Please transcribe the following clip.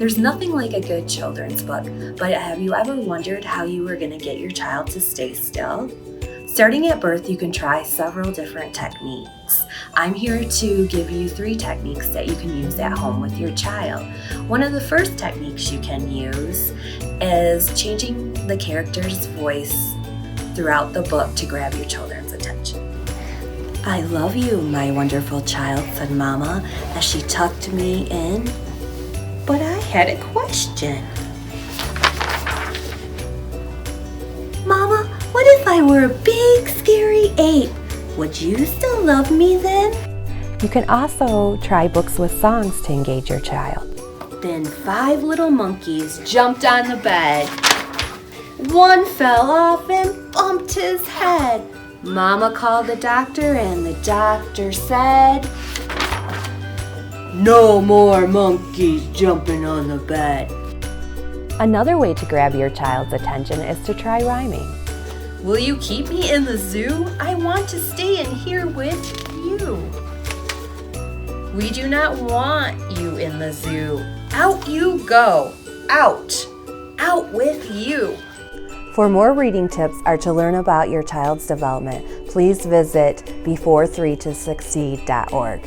There's nothing like a good children's book, but have you ever wondered how you were going to get your child to stay still? Starting at birth, you can try several different techniques. I'm here to give you 3 techniques that you can use at home with your child. One of the first techniques you can use is changing the character's voice throughout the book to grab your children's attention. "I love you, my wonderful child," said Mama as she tucked me in. "But I had a question. Mama, what if I were a big, scary ape? Would you still love me then?" You can also try books with songs to engage your child. Then 5 little monkeys jumped on the bed. One fell off and bumped his head. Mama called the doctor and the doctor said, "No more monkeys jumping on the bed." Another way to grab your child's attention is to try rhyming. "Will you keep me in the zoo? I want to stay in here with you." "We do not want you in the zoo. Out you go. Out. Out with you." For more reading tips or to learn about your child's development, please visit before3tosucceed.org.